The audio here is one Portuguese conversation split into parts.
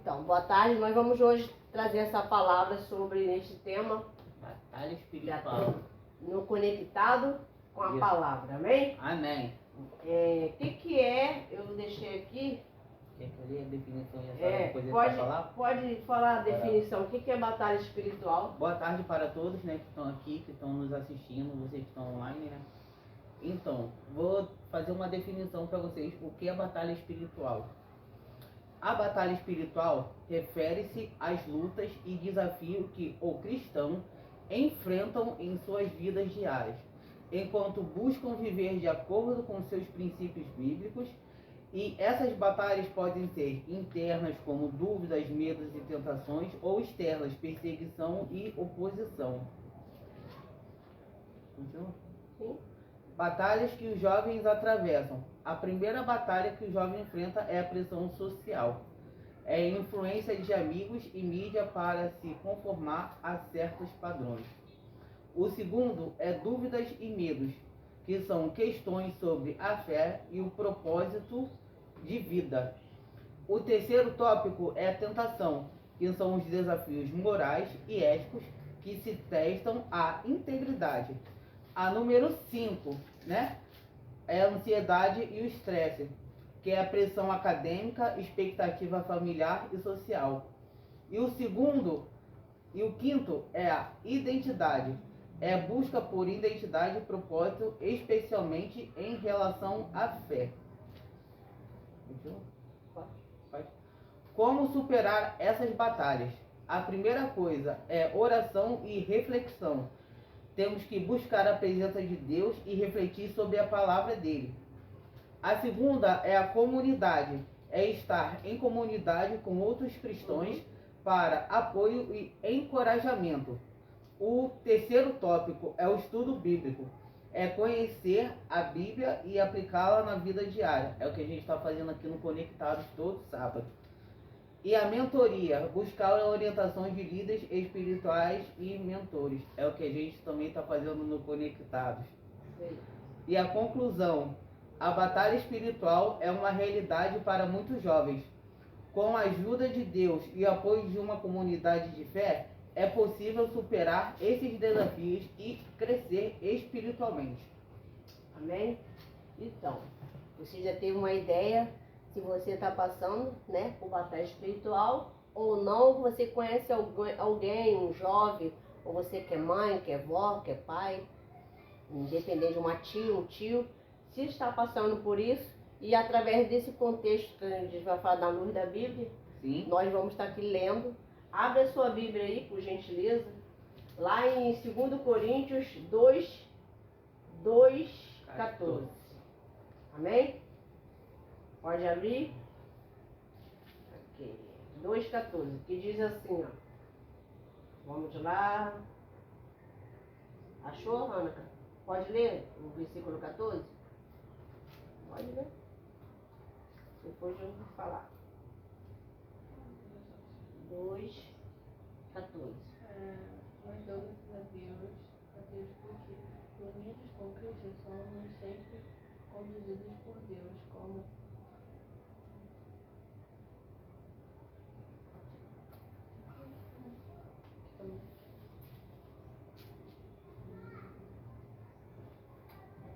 Então, boa tarde. Nós vamos hoje trazer essa palavra sobre este tema. Batalha espiritual. No conectado com a palavra, amém? Amém. O que é? Eu deixei aqui. Quer que eu leia a definição e essa coisa pode, para falar? pode falar a definição. O que é batalha espiritual? Boa tarde para todos, né, que estão aqui, que estão nos assistindo, vocês que estão online, né? Então, vou fazer uma definição para vocês o que é batalha espiritual. A batalha espiritual refere-se às lutas e desafios que o cristão enfrentam em suas vidas diárias, enquanto buscam viver de acordo com seus princípios bíblicos. E essas batalhas podem ser internas, como dúvidas, medos e tentações, ou externas, perseguição e oposição. Continua? Sim. Batalhas que os jovens atravessam. A primeira batalha que o jovem enfrenta é a pressão social. É a influência de amigos e mídia para se conformar a certos padrões. O segundo é dúvidas e medos, que são questões sobre a fé e o propósito de vida. O terceiro tópico é a tentação, que são os desafios morais e éticos que se testam a integridade. A número 5, né, é a ansiedade e o estresse, que é a pressão acadêmica, expectativa familiar e social. E o quinto é a identidade. É a busca por identidade e propósito, especialmente em relação à fé. Como superar essas batalhas? A primeira coisa é oração e reflexão. Temos que buscar a presença de Deus e refletir sobre a palavra dele. A segunda é a comunidade. É estar em comunidade com outros cristãos para apoio e encorajamento. O terceiro tópico é o estudo bíblico. É conhecer a Bíblia e aplicá-la na vida diária. É o que a gente está fazendo aqui no Conectados todo sábado. E a mentoria, buscar a orientação de líderes espirituais e mentores. É o que a gente também está fazendo no Conectados. Sim. E a conclusão, a batalha espiritual é uma realidade para muitos jovens. Com a ajuda de Deus e apoio de uma comunidade de fé, é possível superar esses desafios e crescer espiritualmente. Amém? Então, você já teve uma ideia se você está passando, né, por batalha espiritual ou não. Você conhece alguém, um jovem, ou você que é mãe, que é vó, que é pai, independente de uma tia, um tio, se está passando por isso, e através desse contexto que a gente vai falar da luz da Bíblia, Sim. Nós vamos estar aqui lendo. Abre a sua Bíblia aí, por gentileza, lá em 2 Coríntios 2:14. Amém? Pode abrir. Aqui, 2:14, que diz assim, ó. Vamos lá. Achou, Ana? Pode ler o versículo 14? Pode ler. Depois eu vou falar. 2:14. Nós damos a Deus porque, unidos com Cristo, somos sempre conduzidos por Deus, como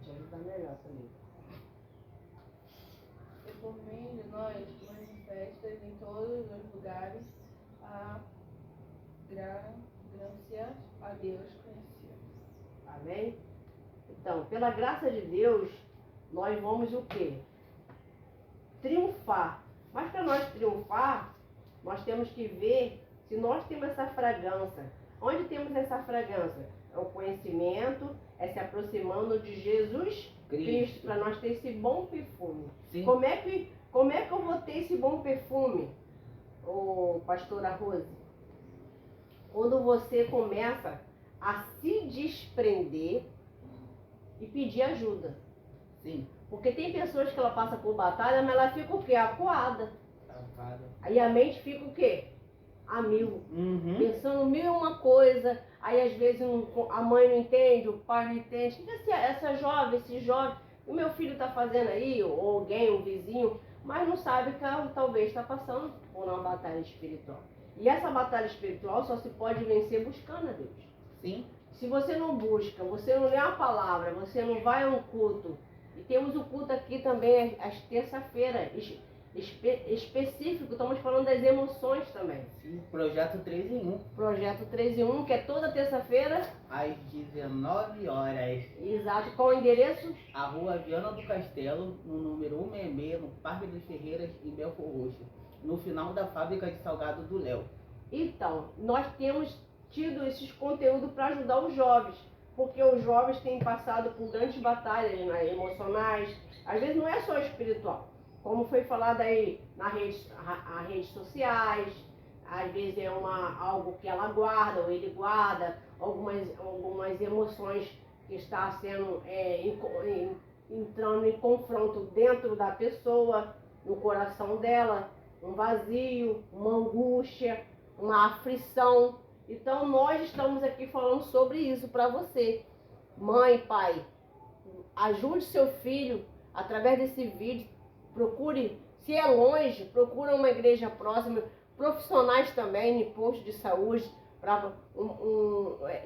Te ajudar melhor também. e por meio de nós manifestas em todos os lugares a graça a Deus conhecida. Amém? Então, pela graça de Deus, nós vamos o quê? Triunfar. Mas para nós triunfar, nós temos que ver se nós temos essa fragrância. Onde temos essa fragrância? É o conhecimento, é se aproximando de Jesus Cristo, para nós ter esse bom perfume. Sim. Como é que eu vou ter esse bom perfume, pastora Rose? Quando você começa a se desprender e pedir ajuda. Sim. Porque tem pessoas que ela passa por batalha, mas ela fica o quê? Acuada. Travada. Aí a mente fica o quê? A mil. Pensando mil e uma coisa. Aí às vezes a mãe não entende, o pai não entende. O que esse jovem, o meu filho está fazendo aí? Ou alguém, um vizinho. mas não sabe que talvez está passando por uma batalha espiritual. E essa batalha espiritual só se pode vencer buscando a Deus. Sim. Se você não busca, você não lê a palavra, você não vai a um culto. E temos o culto aqui também às terça-feira, específico, estamos falando das emoções também. Sim. Projeto 3 em 1. Projeto 3 em 1, que é toda terça-feira. Às 19 horas. Exato, qual o endereço? A rua Viana do Castelo, no número 166, no Parque dos Ferreiras, em Belfort Roxo. No final da fábrica de salgado do Léo. Então, nós temos tido esses conteúdos para ajudar os jovens, porque os jovens têm passado por grandes batalhas, né, emocionais, às vezes não é só espiritual, como foi falado aí nas redes sociais, às vezes é algo que ela guarda ou ele guarda, algumas emoções que está sendo entrando em confronto dentro da pessoa, no coração dela, um vazio, uma angústia, uma aflição. Então nós estamos aqui falando sobre isso para você. Mãe, pai, ajude seu filho através desse vídeo. Procure, se é longe, procure uma igreja próxima, profissionais também em posto de saúde,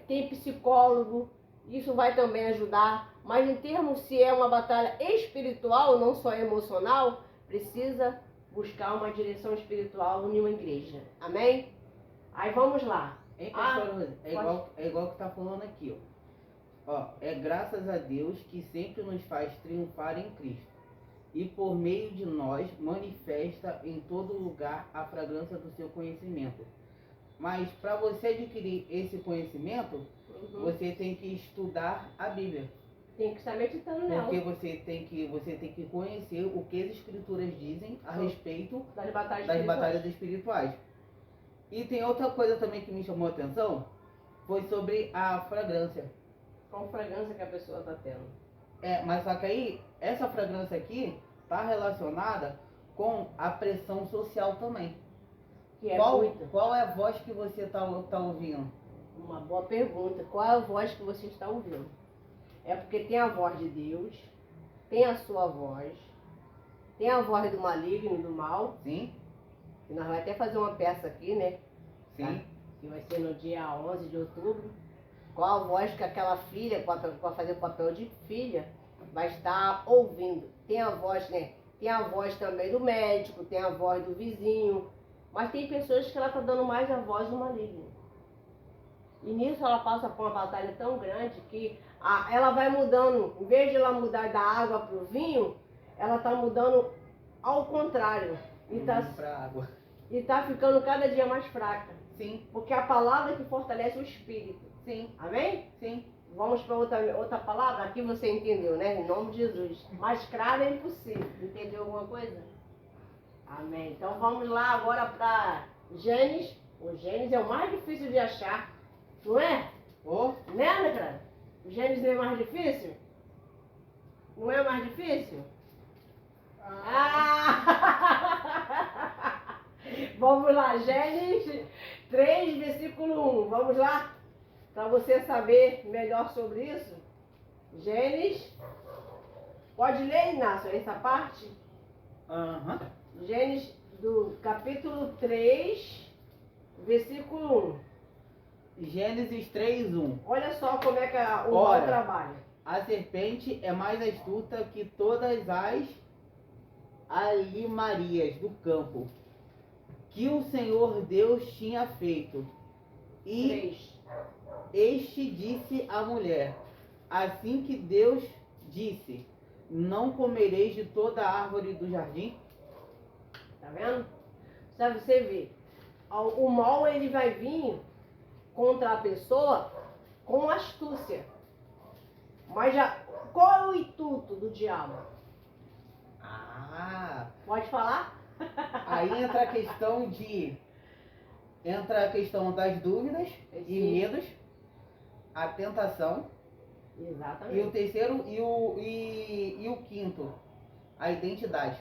tem psicólogo, isso vai também ajudar. Mas em termos, se é uma batalha espiritual, não só emocional, precisa buscar uma direção espiritual em uma igreja. Amém? Aí vamos lá. Hein, pastor Rose? É igual que tá falando aqui, ó. É graças a Deus que sempre nos faz triunfar em Cristo. E por meio de nós manifesta em todo lugar a fragrância do seu conhecimento. Mas para você adquirir esse conhecimento, você tem que estudar a Bíblia. Tem que estar meditando nela. Porque você tem que conhecer o que as escrituras dizem a respeito das batalhas espirituais. E tem outra coisa também que me chamou a atenção, foi sobre a fragrância. Qual fragrância que a pessoa está tendo? Mas só que aí, essa fragrância aqui está relacionada com a pressão social também. Que é qual é a voz que você está ouvindo? Uma boa pergunta. Qual é a voz que você está ouvindo? É porque tem a voz de Deus, tem a sua voz, tem a voz do maligno, do mal. Sim. Que nós vamos até fazer uma peça aqui, né? Sim. Tá? Que vai ser no dia 11 de outubro. Qual a voz que aquela filha, para fazer o papel de filha, vai estar ouvindo. Tem a voz, né? Tem a voz também do médico, tem a voz do vizinho. Mas tem pessoas que ela está dando mais a voz do maligno. E nisso ela passa por uma batalha tão grande que ela vai mudando. Em vez de ela mudar da água para o vinho, ela está mudando ao contrário. E tá ficando cada dia mais fraca. Sim. Porque a palavra que fortalece o espírito. Sim. Amém? Sim. Vamos para outra palavra? Aqui você entendeu, né? Em nome de Jesus. Mais claro é impossível. Entendeu alguma coisa? Amém. Então vamos lá agora para Gênesis. O Gênesis é o mais difícil de achar. Não é? Né, Ana? O Gênesis não é mais difícil? Não é mais difícil? Vamos lá, Gênesis 3, versículo 1. Vamos lá? Para você saber melhor sobre isso. Gênesis. Pode ler, Inácio, essa parte? Gênesis do capítulo 3, versículo 1. Gênesis 3:1. Olha só como é que o mal trabalha. A serpente é mais astuta que todas as alimarias do campo que o Senhor Deus tinha feito. E este disse à mulher: assim que Deus disse, não comereis de toda a árvore do jardim. Tá vendo? Sabe, você vê, o mal ele vai vir contra a pessoa com astúcia. Mas qual é o intuito do diabo? Pode falar? Aí entra a questão das dúvidas e medos, a tentação. Exatamente. E o terceiro e o quinto, a identidade.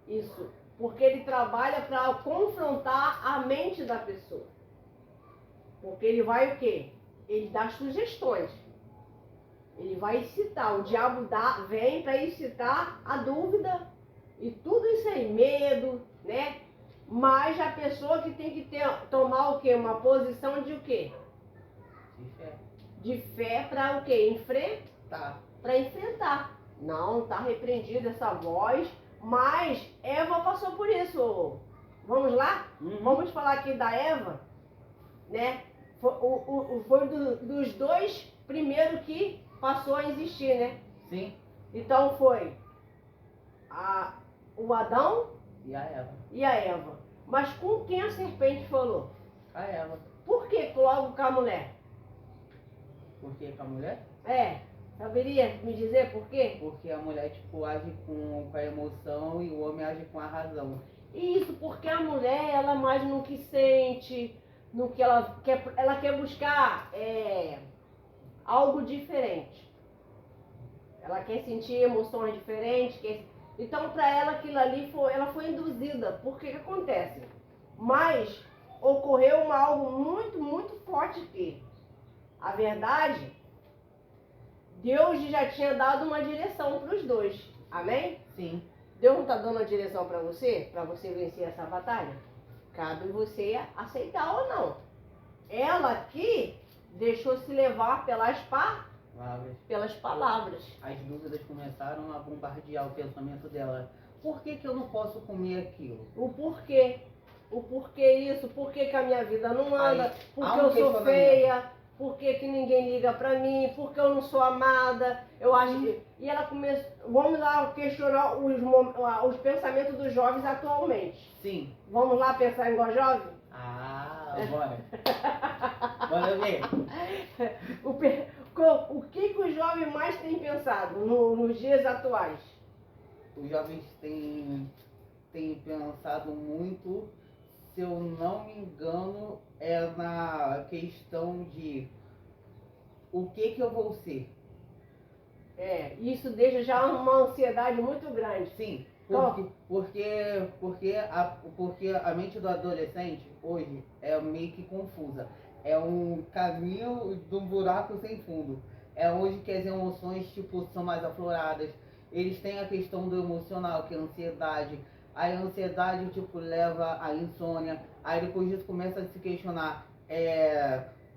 Isso, porque ele trabalha para confrontar a mente da pessoa. Porque ele vai o quê? Ele dá sugestões. Ele vai incitar, o diabo vem para incitar a dúvida e tudo isso aí, medo, né? Mas a pessoa que tem que tomar o quê? Uma posição de o quê? De fé. De fé para o quê? Tá. Para enfrentar. Não, tá repreendida essa voz, mas Eva passou por isso. Vamos lá? Vamos falar aqui da Eva, né? Foi dos dois primeiro que passou a existir, né? Sim. Então foi o Adão E a Eva. e a Eva. Mas com quem a serpente falou? A Eva. Por que logo com a mulher? Por que com a mulher? Saberia me dizer por quê? Porque a mulher, tipo, age com a emoção e o homem age com a razão. Isso, porque a mulher, ela mais no que sente, no que ela quer buscar algo diferente. Ela quer sentir emoções diferentes. Então, para ela, aquilo ali ela foi induzida. Por que acontece? Mas ocorreu algo muito, muito forte aqui. A verdade, Deus já tinha dado uma direção para os dois. Amém? Sim. Deus não está dando uma direção para você vencer essa batalha? Cabe você aceitar ou não. Ela aqui deixou-se levar pelas palavras. As dúvidas começaram a bombardear o pensamento dela. Por que eu não posso comer aquilo? O porquê. O porquê isso, por que a minha vida não anda, porque eu sou feia, por que ninguém liga pra mim, porque eu não sou amada. Eu acho que... E ela começou... Vamos lá questionar os pensamentos dos jovens atualmente. Sim. Vamos lá pensar igual jovem? Bora. Bora ver. O que os jovens mais têm pensado nos dias atuais? Os jovens têm pensado muito, se eu não me engano, é na questão de o que eu vou ser. Isso deixa já uma ansiedade muito grande. Sim, porque a mente do adolescente hoje é meio que confusa. É um caminho de um buraco sem fundo. É hoje que as emoções tipo, são mais afloradas. Eles têm a questão do emocional, que é a ansiedade. A ansiedade tipo, leva à insônia. Aí depois disso começa a se questionar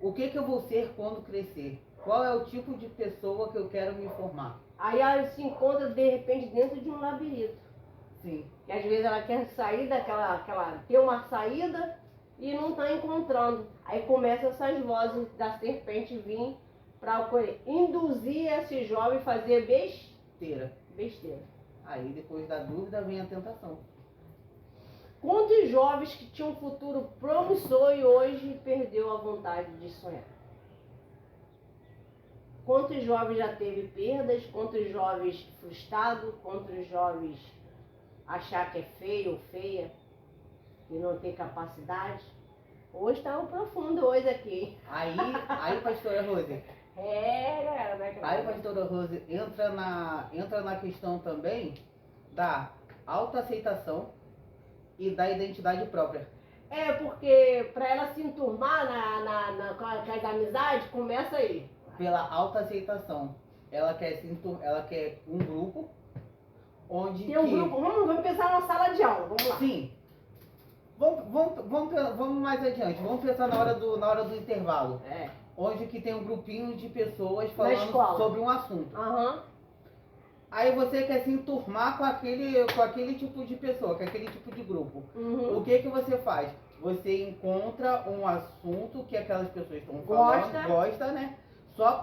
o que eu vou ser quando crescer? Qual é o tipo de pessoa que eu quero me formar? Aí ela se encontra de repente dentro de um labirinto. Sim. Que às vezes ela quer sair ter uma saída e não está encontrando. Aí começam essas vozes da serpente vir para induzir esse jovem a fazer besteira. Aí depois da dúvida vem a tentação. Quantos jovens que tinham um futuro promissor e hoje perdeu a vontade de sonhar? Quantos jovens já teve perdas? Quantos jovens frustrados? Quantos jovens achar que é feio ou feia? Que não tem capacidade? Hoje está um profundo hoje aqui. Aí pastora Rose. Galera, né? Aí, pastora Rose, entra na questão também da autoaceitação e da identidade própria. Porque para ela se enturmar com as amizades, começa aí. Pela autoaceitação. Ela quer um grupo onde tem um grupo, vamos pensar na sala de aula, vamos lá. Sim. Vamos mais adiante. Vamos pensar na hora do intervalo. Onde que tem um grupinho de pessoas falando sobre um assunto. Aí você quer se enturmar com aquele tipo de pessoa, com aquele tipo de grupo. O que você faz? Você encontra um assunto que aquelas pessoas estão falando, gosta, né? Só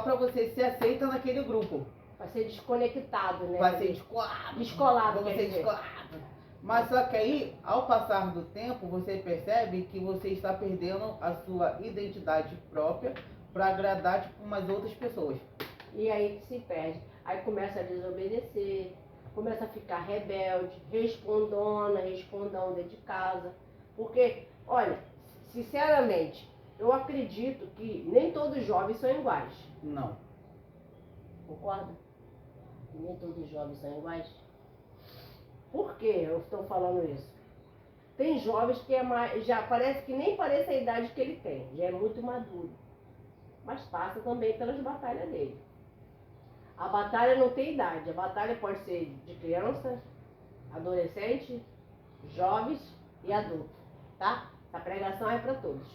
pra você se aceita naquele grupo. Vai ser desconectado, né? Vai ser descolado. Descolado, Vai ser descolado. Mas só que aí, ao passar do tempo, você percebe que você está perdendo a sua identidade própria para agradar tipo, umas outras pessoas. E aí que se perde. Aí começa a desobedecer, começa a ficar rebelde, respondão dentro de casa. Porque, olha, sinceramente, eu acredito que nem todos os jovens são iguais. Não. Concorda? Nem todos os jovens são iguais. Por que eu estou falando isso? Tem jovens que já parece que nem parece a idade que ele tem, já é muito maduro. Mas passa também pelas batalhas dele. A batalha não tem idade, a batalha pode ser de criança, adolescentes, jovens e adultos, tá? Essa pregação é para todos.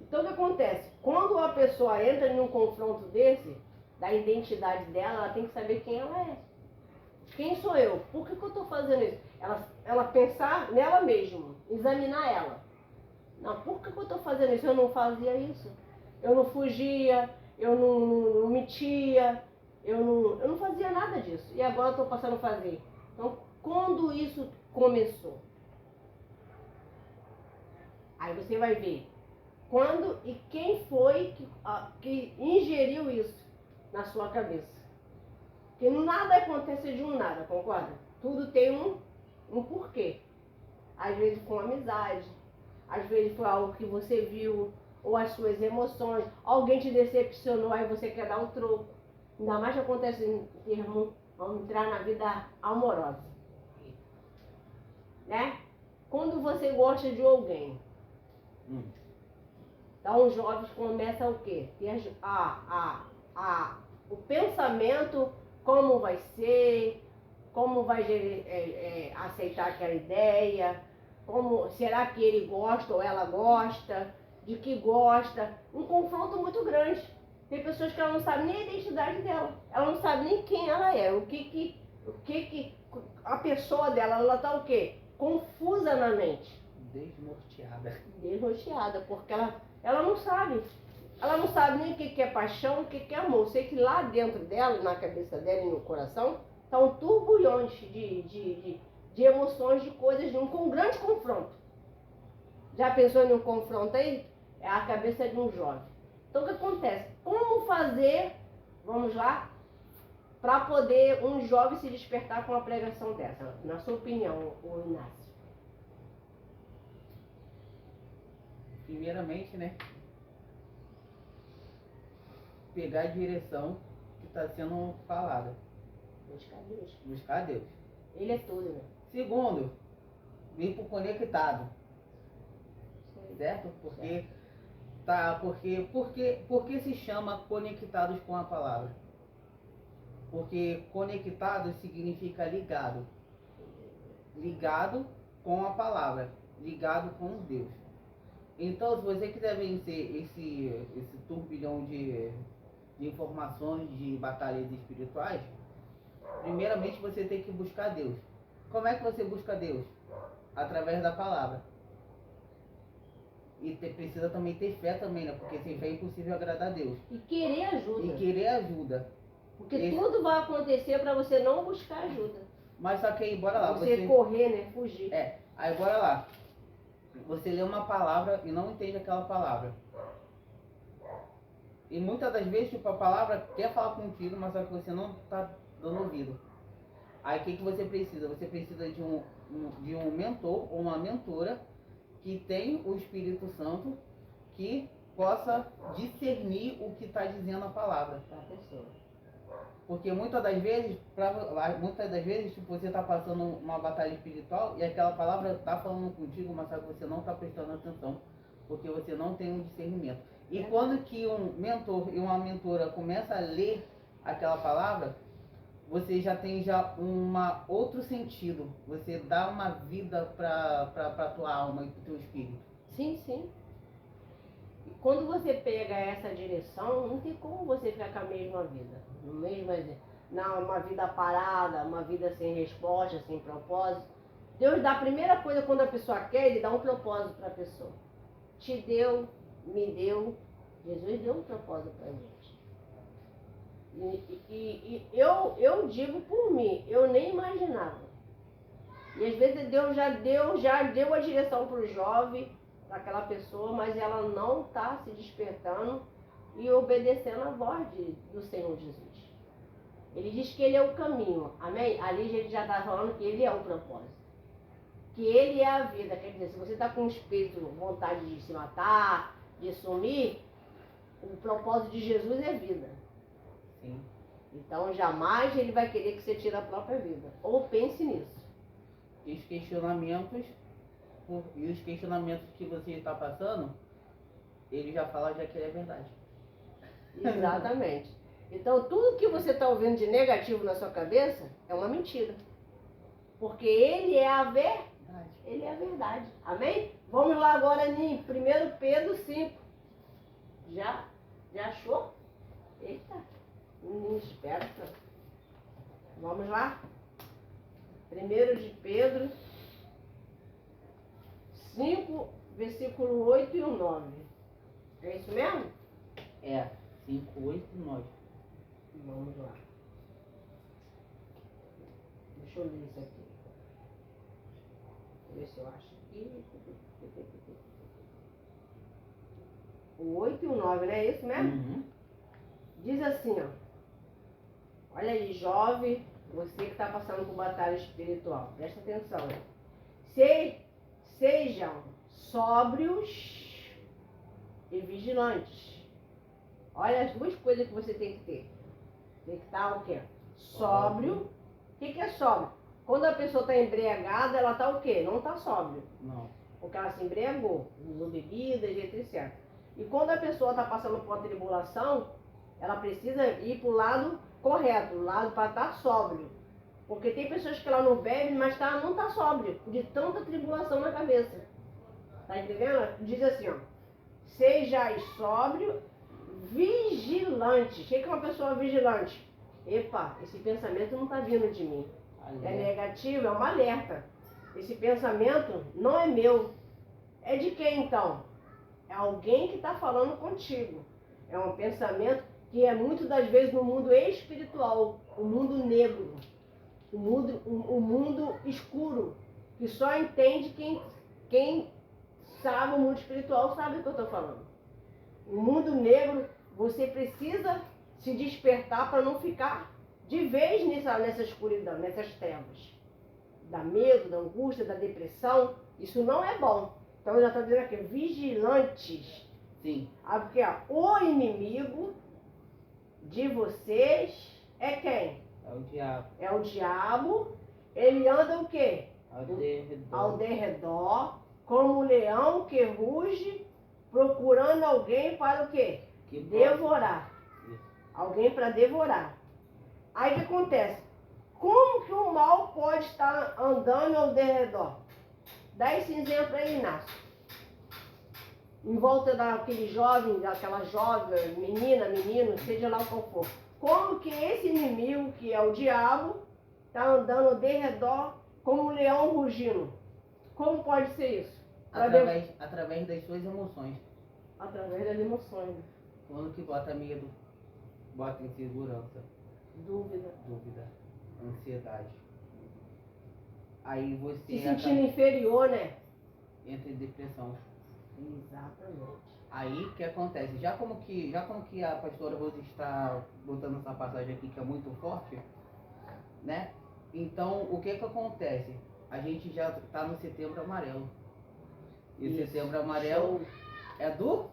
Então o que acontece? Quando a pessoa entra em um confronto desse, da identidade dela, ela tem que saber quem ela é. Quem sou eu? Por que eu estou fazendo isso? Ela pensar nela mesma, examinar ela. Não, por que eu estou fazendo isso? Eu não fazia isso. Eu não fugia, eu não mentia, eu não fazia nada disso. E agora eu estou passando a fazer. Então, quando isso começou? Aí você vai ver quando e quem foi que ingeriu isso na sua cabeça. Porque nada acontece de um nada, concorda? Tudo tem um porquê. Às vezes foi uma amizade, às vezes foi algo que você viu, ou as suas emoções, alguém te decepcionou, aí você quer dar um troco. Ainda mais que acontece em termos, vamos entrar na vida amorosa. Né? Quando você gosta de alguém, então os jovens começam o quê? Ter o pensamento, como vai ser, como vai aceitar aquela ideia, será que ele gosta ou ela gosta, de que gosta. Um confronto muito grande. Tem pessoas que ela não sabe nem a identidade dela, ela não sabe nem quem ela é, o que a pessoa dela, ela está o quê? Confusa na mente. Desnorteada, porque ela não sabe. Ela não sabe nem o que é paixão, o que é amor. Sei que lá dentro dela, na cabeça dela e no coração, estão turbulhões de emoções, de coisas, com um grande confronto. Já pensou em um confronto aí? É a cabeça de um jovem. Então o que acontece? Como fazer, vamos lá, para poder um jovem se despertar com uma pregação dessa? Na sua opinião, o Inácio? Primeiramente, né? Pegar a direção que está sendo falada. Buscar Deus. Buscar Deus. Ele é tudo, né? Segundo, vir pro conectado. Certo? Por que se chama conectados com a palavra? Porque conectado significa ligado. Ligado com a palavra. Ligado com Deus. Então, se você quiser vencer esse turbilhão de informações, de batalhas espirituais, primeiramente você tem que buscar Deus. Como é que você busca Deus? Através da palavra. E precisa também ter fé também, né? Porque sem fé é impossível agradar a Deus. E querer ajuda. Porque tudo vai acontecer para você não buscar ajuda. Mas só que aí, bora lá. Você correr, né? Fugir. Aí bora lá. Você lê uma palavra e não entende aquela palavra. E muitas das vezes, tipo, a palavra quer falar contigo, mas só que você não está dando ouvido. Aí o que você precisa? Você precisa de um mentor ou uma mentora que tem o Espírito Santo, que possa discernir o que está dizendo a palavra. Porque muitas das vezes, tipo, você está passando uma batalha espiritual e aquela palavra está falando contigo, mas só que você não está prestando atenção, porque você não tem um discernimento. E quando que um mentor e uma mentora começa a ler aquela palavra, você já tem outro sentido. Você dá uma vida para a tua alma e para o teu espírito. Sim, sim. E quando você pega essa direção, não tem como você ficar com a mesma vida. Uma vida parada, uma vida sem resposta, sem propósito. Deus dá a primeira coisa quando a pessoa quer, Ele dá um propósito para a pessoa. Te deu, me deu. Jesus deu um propósito para a gente. E eu digo por mim, eu nem imaginava. E às vezes Deus já deu a direção para o jovem, para aquela pessoa, mas ela não está se despertando e obedecendo a voz do Senhor Jesus. Ele diz que Ele é o caminho, amém? Ali ele já está falando que Ele é o propósito. Que Ele é a vida, quer dizer, se você está com um espírito, vontade de se matar, de sumir, o propósito de Jesus é vida. Sim. Então jamais Ele vai querer que você tire a própria vida. Ou pense nisso. E os questionamentos que você está passando, Ele já fala já que Ele é verdade. Exatamente. Então tudo que você está ouvindo de negativo na sua cabeça é uma mentira. Porque ele é a ele é a verdade. Amém? Vamos lá agora em 1 Pedro 5. Já achou? Eita, menino esperta. Vamos lá? 1 de Pedro 5, versículo 8 e o 9. É isso mesmo? É, 5, 8 e 9. Vamos lá. Deixa eu ler isso aqui. Deixa eu ver se eu acho aqui. O 8 e o 9, não é isso mesmo? Uhum. Diz assim, ó. Olha aí, jovem, você que está passando por batalha espiritual. Presta atenção. Sejam sóbrios e vigilantes. Olha as duas coisas que você tem que ter. Tem que estar o quê? Sóbrio. O que é sóbrio? Quando a pessoa está embriagada, ela está o quê? Não está sóbrio. Não. Porque ela se embriagou, usou bebida, etc. E quando a pessoa está passando por uma tribulação, ela precisa ir para o lado correto, o lado para estar sóbrio. Porque tem pessoas que ela não bebe, mas não está sóbrio, de tanta tribulação na cabeça. Tá entendendo? Diz assim, ó. Sejais sóbrio, vigilante. O que é uma pessoa vigilante? Epa, esse pensamento não está vindo de mim. É negativo, é uma alerta. Esse pensamento não é meu. É de quem então? É alguém que está falando contigo. É um pensamento que é muitas das vezes no mundo espiritual, o mundo negro, o mundo escuro, que só entende quem sabe o mundo espiritual, sabe o que eu estou falando. O mundo negro, você precisa se despertar para não ficar de vez nessa escuridão, nessas trevas. Da medo, da angústia, da depressão, isso não é bom. Então já está dizendo aqui, vigilantes. Sim. Porque o inimigo de vocês é quem? É o diabo. É o diabo. Ele anda o quê? Ao derredor, como um leão que ruge, procurando alguém para o quê? Devorar. Isso. Alguém para devorar. Aí o que acontece? Como que o mal pode estar andando ao derredor? Dá esse exemplo aí, Inácio. Em volta daquele jovem, daquela jovem, menino, seja lá qual for. Como que esse inimigo, que é o diabo, está andando ao derredor como um leão rugindo? Como pode ser isso? Através das suas emoções. Através das emoções. Quando que bota medo, bota insegurança, Dúvida, ansiedade. Aí você se sentindo inferior, né? entra em depressão. Exatamente. Aí o que acontece? Já como que a pastora Rose está botando essa passagem aqui que é muito forte, né? Então o que acontece? A gente já está no Setembro Amarelo. E Isso. Setembro Amarelo é do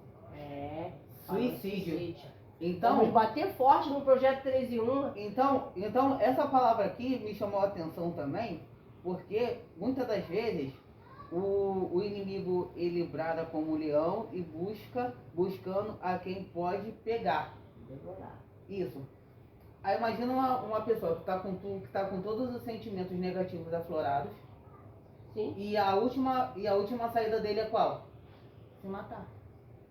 suicídio. Então, vamos bater forte no projeto 3 em 1. Então essa palavra aqui me chamou a atenção também, porque muitas das vezes o inimigo ele brada como um leão e buscando a quem pode pegar. Devorar. Isso. Aí imagina uma pessoa que está com todos os sentimentos negativos aflorados. Sim. E a última saída dele é qual? Se matar.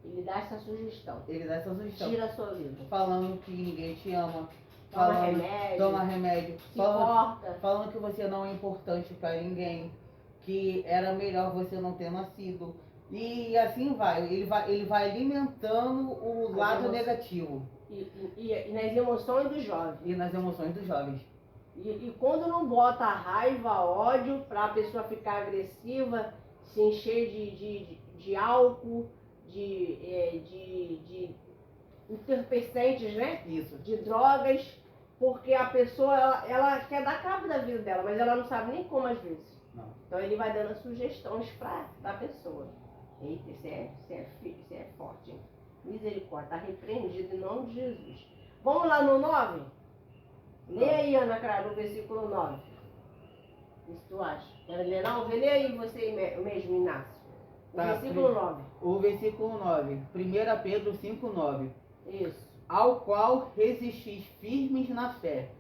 Ele dá essa sugestão. Tira a sua vida. Falando que ninguém te ama. Toma remédio. Se corta. Falando que você não é importante para ninguém. Que era melhor você não ter nascido. E assim vai. Ele vai alimentando o lado negativo. E nas emoções dos jovens. E quando não bota raiva, ódio, para a pessoa ficar agressiva, se encher de álcool, de entorpecentes, né? Isso. De drogas, porque a pessoa, ela quer dar cabo da vida dela, mas ela não sabe nem como às vezes. Não. Então ele vai dando sugestões para a pessoa. Eita, isso é forte, hein? Misericórdia, está repreendido em nome de Jesus. Vamos lá no 9? Lê aí, Ana Clara, no versículo 9. O que tu acha? Quer ler não? Lê aí você mesmo, Inácio. O versículo 9. O versículo 9. 1 Pedro 5:9. Isso. Ao qual resistis firmes na fé,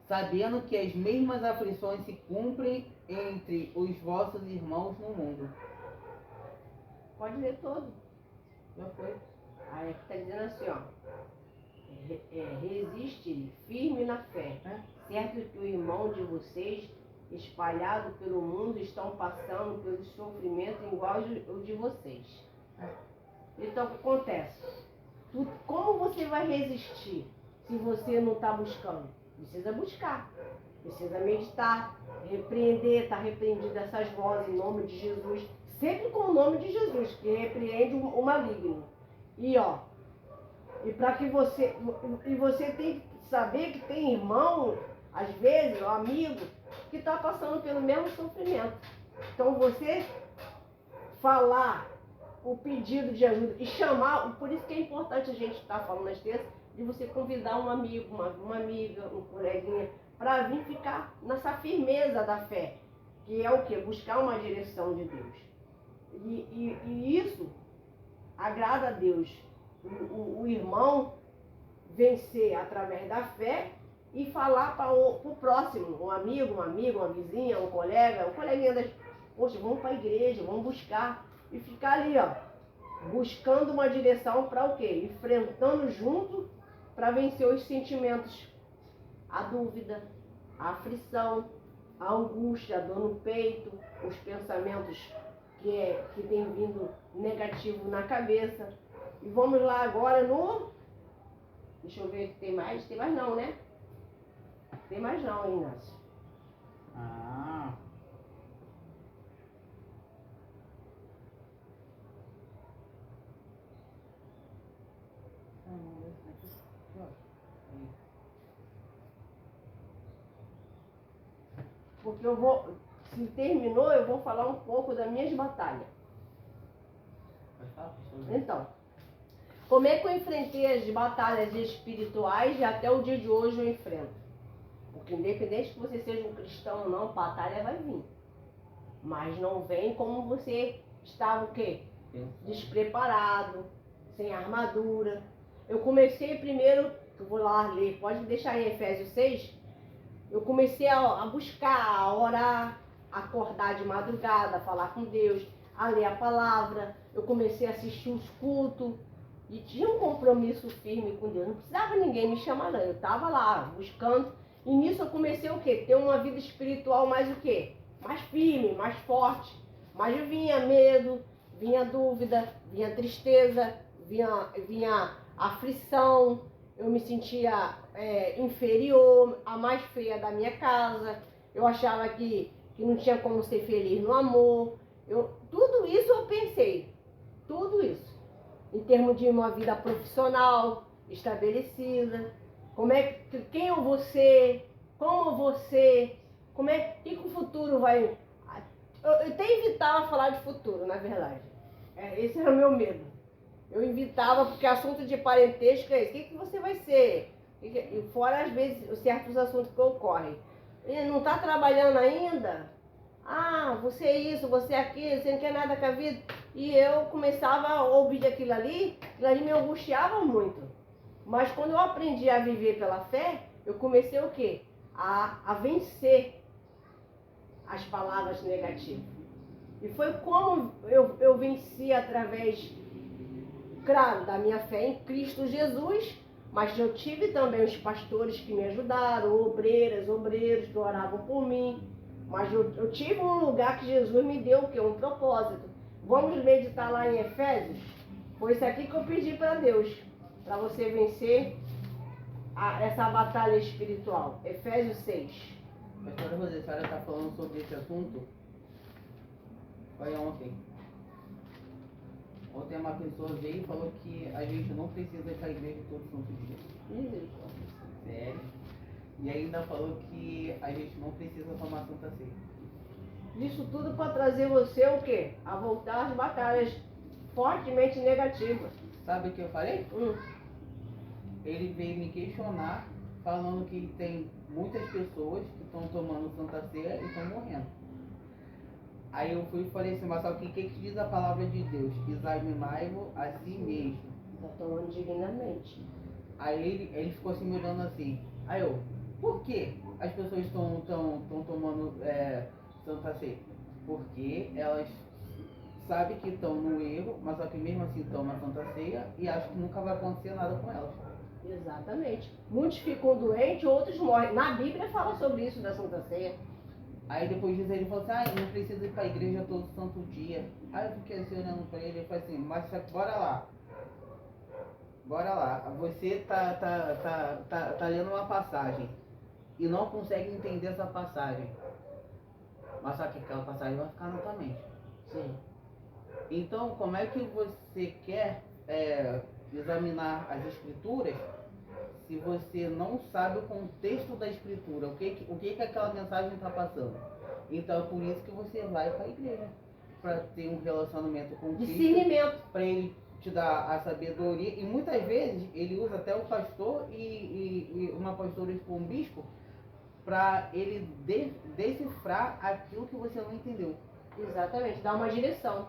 sabendo que as mesmas aflições se cumprem entre os vossos irmãos no mundo. Pode ler todo. Já foi. Aí está dizendo assim, ó. Resiste firme na fé. Certo que o irmão de vocês, espalhado pelo mundo, estão passando pelos sofrimentos iguais ao de vocês. Então, o que acontece? Como você vai resistir se você não está buscando? Precisa buscar. Precisa meditar, repreender, está repreendido essas vozes em nome de Jesus. Sempre com o nome de Jesus, que repreende o maligno. E para que você tem que saber que tem irmão, às vezes, ou amigo, que está passando pelo mesmo sofrimento. Então você falar o pedido de ajuda e chamar, por isso que é importante a gente estar falando nas terças, de você convidar um amigo, uma amiga, um coleguinha, para vir ficar nessa firmeza da fé, que é o quê? Buscar uma direção de Deus. E isso agrada a Deus. O irmão vencer através da fé e falar para o próximo, um amigo, uma amiga, uma vizinha, um coleguinha das... Poxa, vamos para a igreja, vamos buscar. E ficar ali, ó, buscando uma direção para o quê? Enfrentando junto para vencer os sentimentos, a dúvida, a aflição, a angústia, a dor no peito, os pensamentos que tem vindo negativo na cabeça. E vamos lá agora no... Deixa eu ver se tem mais. Tem mais não, né? Tem mais não, hein, Inácio? Ah. Porque eu vou... Se terminou, eu vou falar um pouco das minhas batalhas. Então, como é que eu enfrentei as batalhas espirituais e até o dia de hoje eu enfrento? Porque independente que você seja um cristão ou não, batalha vai vir. Mas não vem como você estava o quê? Despreparado, sem armadura. Eu comecei primeiro, eu vou lá ler, pode deixar em Efésios 6. Eu comecei a buscar, a orar, a acordar de madrugada, a falar com Deus, a ler a palavra. Eu comecei a assistir os cultos e tinha um compromisso firme com Deus. Não precisava ninguém me chamar, não. Eu estava lá buscando. E nisso eu comecei o quê? Ter uma vida espiritual mais o quê? Mais firme, mais forte. Mas vinha medo, vinha dúvida, vinha tristeza, vinha aflição. Eu me sentia inferior, a mais feia da minha casa. Eu achava que não tinha como ser feliz no amor. Tudo isso eu pensei. Tudo isso. Em termos de uma vida profissional estabelecida. Quem eu vou ser? Como eu vou ser? Que o futuro vai... Eu até evitava falar de futuro, na verdade. Esse era o meu medo. Eu evitava, porque assunto de parentesco é esse. O que você vai ser? E fora, às vezes, certos assuntos que ocorrem. Ele não está trabalhando ainda? Ah, você é isso, você é aquilo, você não quer nada com a vida. E eu começava a ouvir aquilo ali me angustiava muito. Mas quando eu aprendi a viver pela fé, eu comecei o quê? A vencer as palavras negativas. E foi como eu venci através, claro, da minha fé em Cristo Jesus, mas eu tive também os pastores que me ajudaram, obreiros que oravam por mim. Mas eu tive um lugar que Jesus me deu, que é um propósito. Vamos meditar lá em Efésios? Foi isso aqui que eu pedi para Deus, para você vencer essa batalha espiritual. Efésios 6. Pastora Rosê, a senhora está falando sobre esse assunto? Foi ontem. Ontem uma pessoa veio e falou que a gente não precisa ir para a igreja todo santo dia. Sério? E ainda falou que a gente não precisa tomar Santa Ceia. Isso tudo para trazer você o quê? A voltar às batalhas fortemente negativas. Sabe o que eu falei? Ele veio me questionar, falando que tem muitas pessoas que estão tomando Santa Ceia e estão morrendo. Aí eu fui e falei assim, mas sabe o que diz a palavra de Deus? Examinai-vos a si mesmo. Está tomando dignamente. Aí ele ficou assim me olhando assim. Aí eu, por que as pessoas estão tomando Santa Ceia? Porque elas sabem que estão no erro, mas só que mesmo assim estão na Santa Ceia e acham que nunca vai acontecer nada com elas. Exatamente. Muitos ficam doentes, outros morrem. Na Bíblia fala sobre isso da Santa Ceia. Aí depois disso ele falou assim, não precisa ir para a igreja todo santo dia. Aí eu fiquei assim olhando para ele e falei assim, mas bora lá. Bora lá. Você tá lendo uma passagem e não consegue entender essa passagem. Mas só que aquela passagem vai ficar na tua mente. Sim. Então, como é que você quer examinar as escrituras se você não sabe o contexto da escritura? O que aquela mensagem está passando? Então, é por isso que você vai para a igreja. Para ter um relacionamento com Cristo. Discernimento. Para ele te dar a sabedoria. E muitas vezes ele usa até o pastor e uma pastora com um bispo para ele decifrar aquilo que você não entendeu. Exatamente, dá uma direção.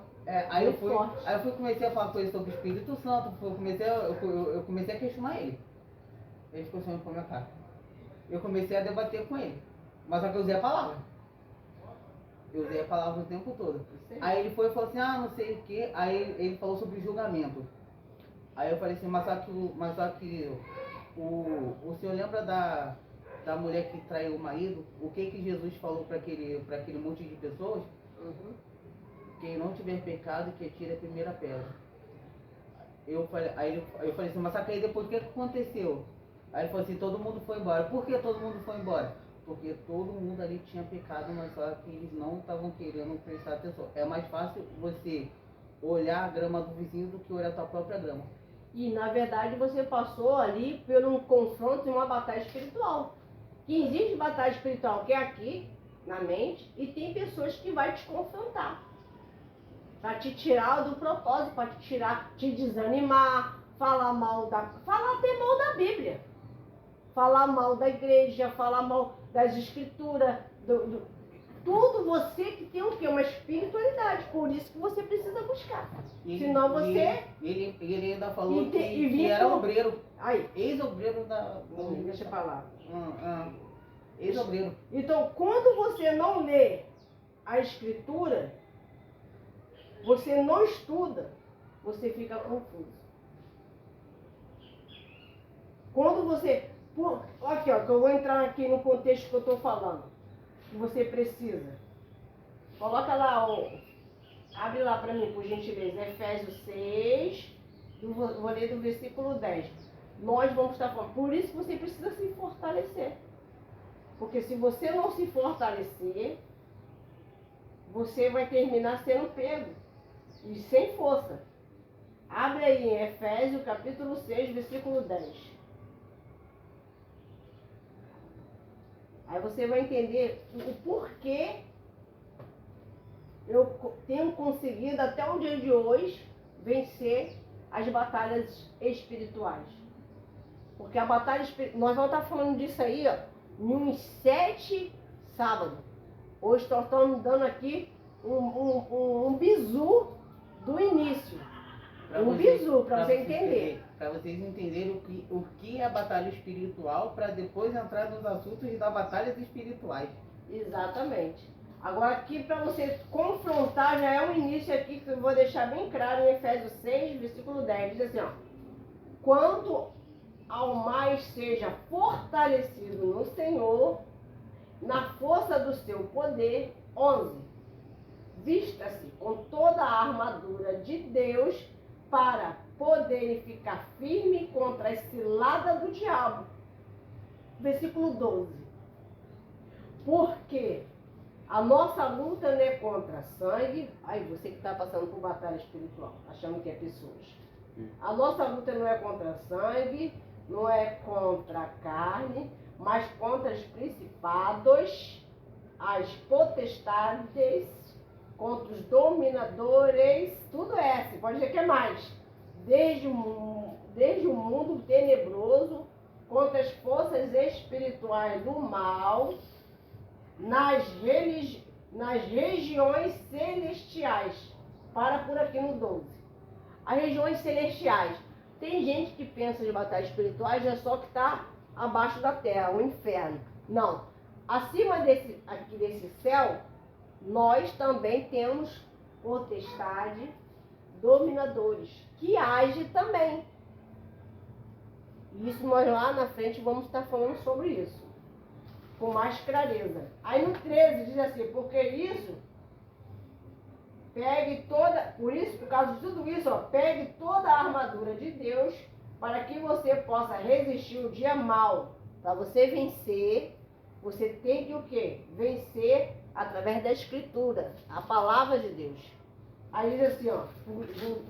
Aí eu comecei a falar com ele sobre o Espírito Santo, eu comecei a questionar ele. Ele ficou olhando pra minha cara. Eu comecei a debater com ele. Mas só que eu usei a palavra. Eu usei a palavra o tempo todo. Sim. Aí ele foi e falou assim, não sei o que. Aí ele falou sobre julgamento. Aí eu falei assim, mas só que o senhor lembra da mulher que traiu o marido? O que Jesus falou para aquele monte de pessoas? Uhum. Quem não tiver pecado, que atire a primeira pedra. Eu falei assim, mas só que aí depois o que aconteceu? Aí ele falou assim, todo mundo foi embora. Por que todo mundo foi embora? Porque todo mundo ali tinha pecado, mas só que eles não estavam querendo prestar atenção. É mais fácil você olhar a grama do vizinho do que olhar a tua própria grama. E na verdade você passou ali por um confronto e uma batalha espiritual. Que existe batalha espiritual que é aqui, na mente, e tem pessoas que vai te confrontar. Para te tirar do propósito, para te tirar, te desanimar, falar até mal da Bíblia. Falar mal da igreja, falar mal das escrituras, tudo você que tem o quê? Uma espiritualidade. Por isso que você precisa buscar. Senão você... Ele ainda falou que que era obreiro. Aí. Ex-obreiro da... Deixa eu falar. Ex-obreiro. Então, quando você não lê a escritura, você não estuda, você fica confuso. Quando você... Aqui, ó, que eu vou entrar aqui no contexto que eu estou falando. Que você precisa. Coloca lá, abre lá para mim, por gentileza, Efésios 6, vou ler do versículo 10. Nós vamos estar falando. Por isso que você precisa se fortalecer. Porque se você não se fortalecer, você vai terminar sendo pego. E sem força. Abre aí em Efésios capítulo 6, versículo 10. Aí você vai entender o porquê eu tenho conseguido até o dia de hoje vencer as batalhas espirituais. Porque a batalha espiritual, nós vamos estar falando disso aí, ó, em uns 7 sábados. Hoje estamos dando aqui um bizu do início. Bizu, para você entender. Para vocês entenderem o que é a batalha espiritual, para depois entrar nos assuntos das batalhas espirituais. Exatamente. Agora aqui para você confrontar, já é um início aqui que eu vou deixar bem claro em Efésios 6, versículo 10. Diz assim, ó. Quanto ao mais seja fortalecido no Senhor, na força do seu poder. 11. Vista-se com toda a armadura de Deus para poderem ficar firme contra as ciladas do diabo. Versículo 12. Porque a nossa luta não é contra sangue. Aí você que está passando por batalha espiritual, achando que é pessoas. A nossa luta não é contra sangue, não é contra a carne, mas contra os principados, as potestades, contra os dominadores, tudo é, você pode dizer que é mais. Desde o mundo tenebroso, contra as forças espirituais do mal, nas regiões celestiais. Para por aqui no 12. As regiões celestiais. Tem gente que pensa de batalhas espirituais é só que está abaixo da terra, o inferno. Não. Acima desse céu nós também temos potestade, dominadores, que age também. Isso nós lá na frente vamos estar falando sobre isso, com mais clareza. Aí no 13 diz assim, porque isso, pegue toda, por causa de tudo isso, pegue toda a armadura de Deus, para que você possa resistir o dia mau. Para você vencer, você tem que o quê? Vencer através da Escritura, a palavra de Deus. Aí diz assim,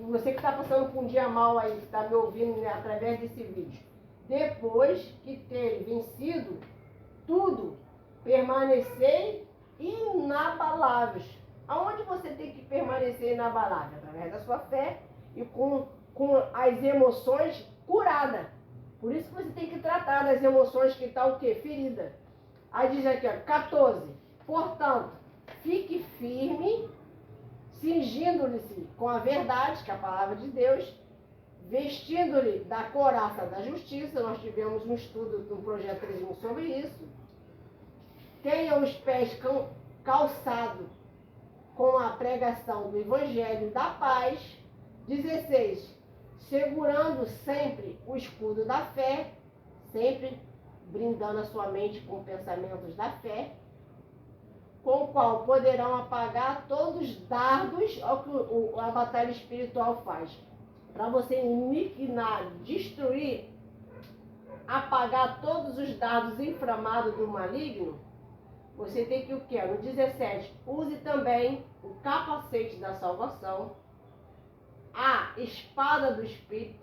você que está passando por um dia mau aí, que está me ouvindo, né, através desse vídeo. Depois que ter vencido tudo, permanecei inabaláveis. Aonde você tem que permanecer inabalável? Através da sua fé e com as emoções curadas. Por isso que você tem que tratar das emoções que estão o quê? Ferida. Aí diz aqui, 14. Portanto, fique firme, cingindo-lhe com a verdade, que é a palavra de Deus, vestindo-lhe da couraça da justiça. Nós tivemos um estudo do projeto 3 sobre isso. Tenha os pés calçados com a pregação do Evangelho da paz. 16. Segurando sempre o escudo da fé, sempre brindando a sua mente com pensamentos da fé, com o qual poderão apagar todos os dardos, ao que a batalha espiritual faz. Para você aniquilar, destruir, apagar todos os dardos inflamados do maligno, você tem que o quê? No 17, use também o capacete da salvação, a espada do Espírito,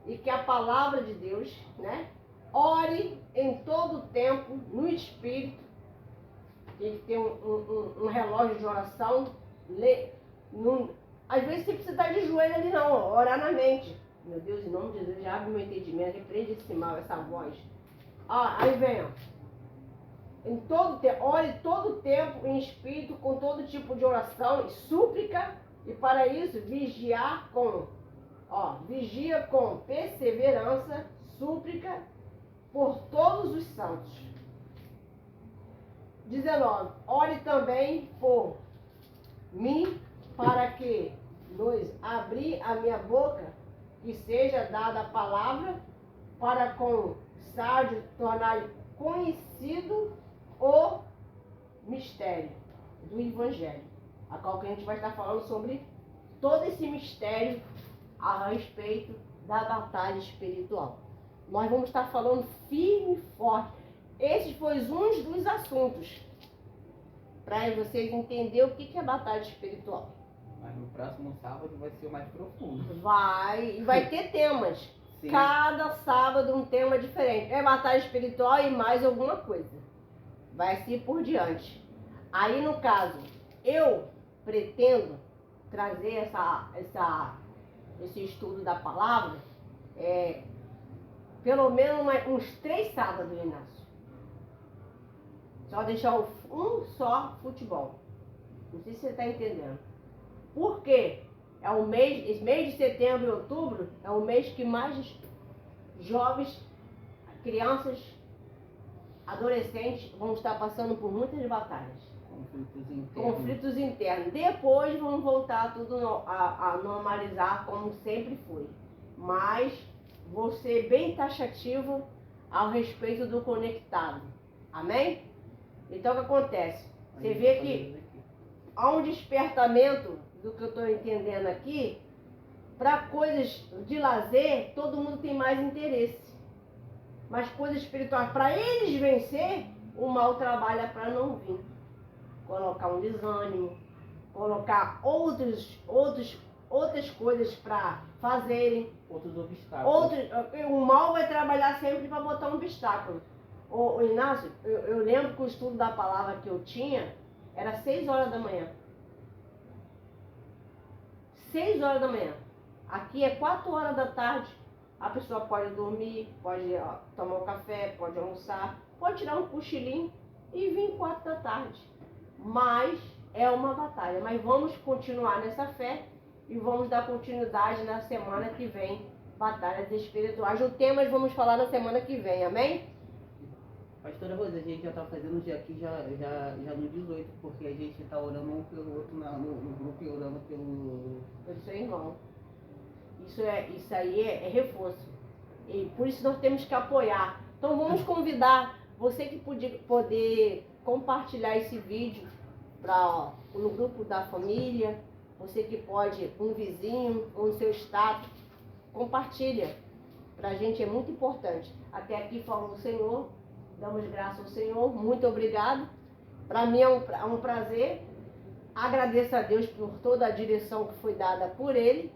e que a palavra de Deus, né? Ore em todo tempo no Espírito. Tem que ter um relógio de oração. Às vezes você precisa estar de joelho ali não, orar na mente. Meu Deus, em nome de Jesus, já abre meu entendimento, repreende esse mal, essa voz. Aí vem, em todo tempo, ore todo tempo em espírito, com todo tipo de oração e súplica, e para isso vigia com perseverança, súplica por todos os santos. 19. Ore também por mim, para que nos abrir a minha boca, que seja dada a palavra, para com sábio tornar conhecido o mistério do Evangelho, a qual que a gente vai estar falando sobre todo esse mistério a respeito da batalha espiritual. Nós vamos estar falando firme e forte. Esses foram uns dos assuntos para vocês entenderem o que é batalha espiritual. Mas no próximo sábado vai ser mais profundo. Vai ter temas. Sim. Cada sábado um tema diferente. É batalha espiritual e mais alguma coisa. Vai assim por diante. Aí no caso, eu pretendo trazer esse estudo da palavra, pelo menos uns 3 sábados, Inácio. Só deixar um só futebol. Não sei se você está entendendo. Por quê? Esse mês de setembro e outubro é o mês que mais jovens, crianças, adolescentes vão estar passando por muitas batalhas. Conflitos internos. Depois vão voltar tudo a normalizar como sempre foi. Mas vou ser bem taxativo ao respeito do conectado. Amém? Então o que acontece? Você vê que há um despertamento do que eu estou entendendo aqui. Para coisas de lazer, todo mundo tem mais interesse. Mas coisas espirituais, para eles vencer, o mal trabalha para não vir. Colocar um desânimo, colocar outras coisas para fazerem. Outros obstáculos. O mal vai trabalhar sempre para botar um obstáculo. Ô Inácio, eu lembro que o estudo da palavra que eu tinha era 6 horas da manhã. 6 horas da manhã. Aqui é 4 horas da tarde. A pessoa pode dormir, pode tomar um café, pode almoçar, pode tirar um cochilinho e vir 4 da tarde. Mas é uma batalha. Mas vamos continuar nessa fé e vamos dar continuidade na semana que vem. Batalhas espirituais. O tema vamos falar na semana que vem, amém? Pastora Rosa, a gente já tá fazendo dia aqui já no 18, porque a gente tá orando um pelo outro no grupo e orando Pelo seu irmão. Isso aí é reforço. E por isso nós temos que apoiar. Então vamos convidar você que poder compartilhar esse vídeo no grupo da família, você que pode, um vizinho, ou no seu estado, compartilha. Pra gente é muito importante. Até aqui falou o Senhor, damos graças ao Senhor, muito obrigado. Para mim é um prazer. Agradeço a Deus por toda a direção que foi dada por Ele.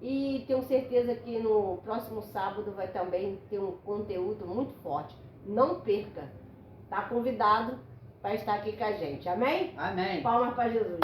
E tenho certeza que no próximo sábado vai também ter um conteúdo muito forte. Não perca. Está convidado para estar aqui com a gente. Amém? Amém. Palmas para Jesus.